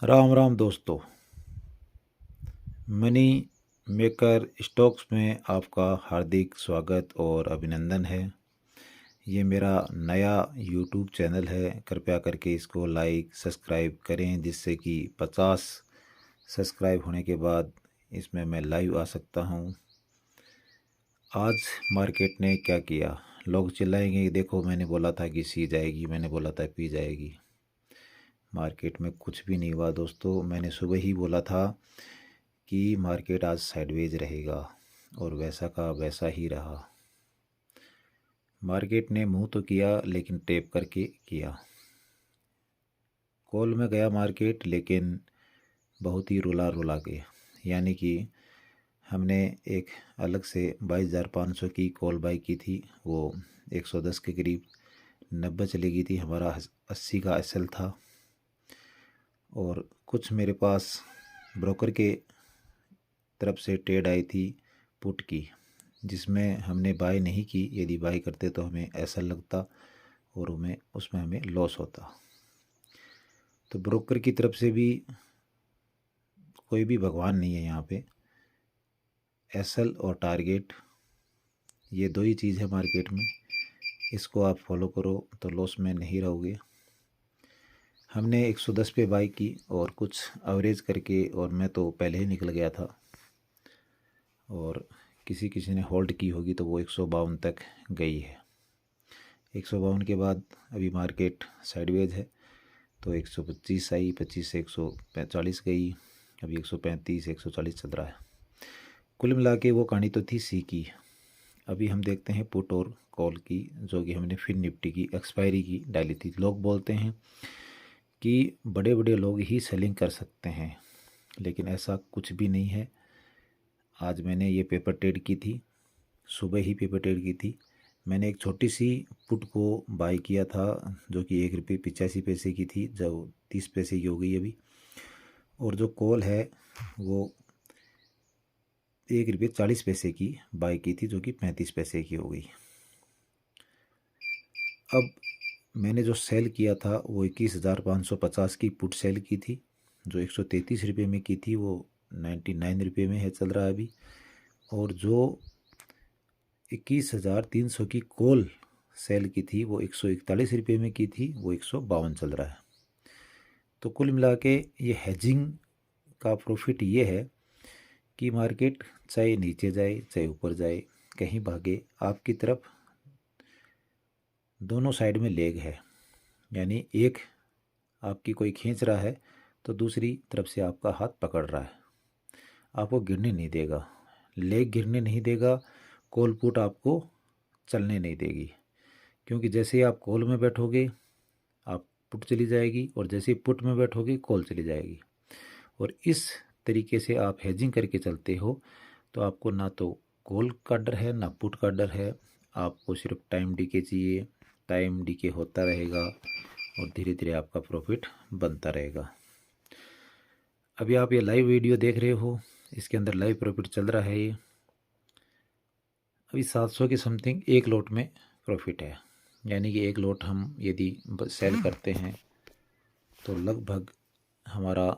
राम राम दोस्तों। Money maker stocks में आपका हार्दिक स्वागत और अभिनंदन है। ये मेरा नया यूट्यूब चैनल है, कृपया करके इसको लाइक सब्सक्राइब करें जिससे कि 50 सब्सक्राइब होने के बाद इसमें मैं लाइव आ सकता हूँ। आज मार्केट ने क्या किया? लोग चिल्लाएंगे, देखो मैंने बोला था कि सी जाएगी, मैंने बोला था पी जाएगी। मार्केट में कुछ भी नहीं हुआ दोस्तों। मैंने सुबह ही बोला था कि मार्केट आज साइडवेज रहेगा और वैसा का वैसा ही रहा। मार्केट ने मुंह तो किया लेकिन टेप करके किया। कॉल में गया मार्केट लेकिन बहुत ही रुला रुला के, यानी कि हमने एक अलग से 22,500 की कॉल बाई की थी, वो 110 के करीब 90 चली गई थी। हमारा 80 का एसएल था और कुछ मेरे पास ब्रोकर के तरफ से ट्रेड आई थी पुट की, जिसमें हमने बाय नहीं की। यदि बाय करते तो हमें ऐसा लगता और उसमें हमें लॉस होता। तो ब्रोकर की तरफ से भी कोई भी भगवान नहीं है यहाँ पे। एसएल और टारगेट, ये दो ही चीज़ है मार्केट में, इसको आप फॉलो करो तो लॉस में नहीं रहोगे। हमने 110 पे बाय की और कुछ एवरेज करके, और मैं तो पहले ही निकल गया था, और किसी किसी ने होल्ड की होगी तो वो 152 तक गई है। 152 के बाद अभी मार्केट साइडवेज है, तो 125 आई, 25 से 145 गई, अभी 135 140 चल रहा है। कुल मिला के वो कहानी तो थी सी की। अभी हम देखते हैं पुट और कॉल की, जो कि हमने फिर निफ्टी की एक्सपायरी की डाली थी। लोग बोलते हैं कि बड़े बड़े लोग ही सेलिंग कर सकते हैं, लेकिन ऐसा कुछ भी नहीं है। आज मैंने ये पेपर ट्रेड की थी, सुबह ही पेपर ट्रेड की थी। मैंने एक छोटी सी पुट को बाय किया था जो कि 1 रुपये 85 पैसे की थी, जो 30 पैसे की हो गई अभी। और जो कॉल है वो 1 रुपये 40 पैसे की बाय की थी, जो कि 35 पैसे की हो गई। अब मैंने जो सेल किया था वो 21,550 की पुट सेल की थी, जो 133 रुपये में की थी, वो 99 रुपये में है, चल रहा है अभी। और जो 21,300 की कॉल सेल की थी वो 141 रुपये में की थी, वो 152 चल रहा है। तो कुल मिला के ये हेजिंग का प्रॉफिट ये है कि मार्केट चाहे नीचे जाए चाहे ऊपर जाए, कहीं भागे, आपकी तरफ दोनों साइड में लेग है। यानी एक आपकी कोई खींच रहा है तो दूसरी तरफ से आपका हाथ पकड़ रहा है, आपको गिरने नहीं देगा। लेग गिरने नहीं देगा, कॉल पुट आपको चलने नहीं देगी, क्योंकि जैसे ही आप कॉल में बैठोगे आप पुट चली जाएगी, और जैसे ही पुट में बैठोगे कॉल चली जाएगी। और इस तरीके से आप हेजिंग करके चलते हो तो आपको ना तो कॉल का डर है ना पुट का डर है, आपको सिर्फ टाइम डीके चाहिए। टाइम डीके होता रहेगा और धीरे धीरे आपका प्रॉफिट बनता रहेगा। अभी आप ये लाइव वीडियो देख रहे हो, इसके अंदर लाइव प्रॉफिट चल रहा है। ये अभी 700 के समथिंग एक लोट में प्रॉफिट है, यानी कि एक लोट हम यदि सेल करते हैं तो लगभग हमारा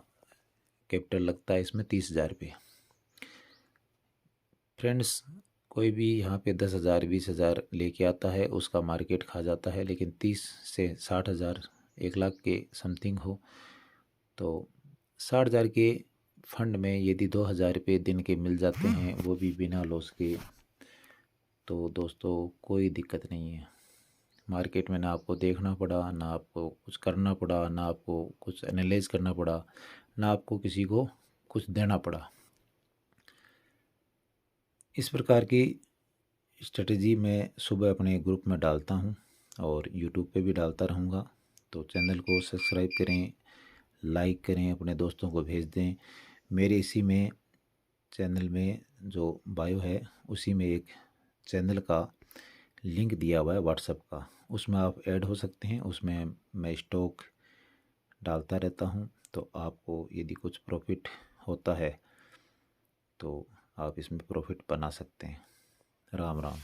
कैपिटल लगता है इसमें 30,000 रुपये। फ्रेंड्स, कोई भी यहाँ पे 10,000 20,000 लेके आता है, उसका मार्केट खा जाता है। लेकिन 30 से 60,000, 1 लाख के समथिंग हो तो 60,000 के फंड में यदि 2,000 रुपये दिन के मिल जाते हैं, वो भी बिना लॉस के, तो दोस्तों कोई दिक्कत नहीं है। मार्केट में ना आपको देखना पड़ा, ना आपको कुछ करना पड़ा, ना आपको कुछ एनालाइज करना पड़ा, ना आपको किसी को कुछ देना पड़ा। इस प्रकार की स्ट्रेटजी मैं सुबह अपने ग्रुप में डालता हूँ और यूट्यूब पे भी डालता रहूँगा। तो चैनल को सब्सक्राइब करें, लाइक करें, अपने दोस्तों को भेज दें। मेरे इसी में चैनल में जो बायो है उसी में एक चैनल का लिंक दिया हुआ है व्हाट्सएप का, उसमें आप ऐड हो सकते हैं। उसमें मैं स्टॉक डालता रहता हूँ, तो आपको यदि कुछ प्रॉफिट होता है तो आप इसमें प्रॉफिट बना सकते हैं। राम राम।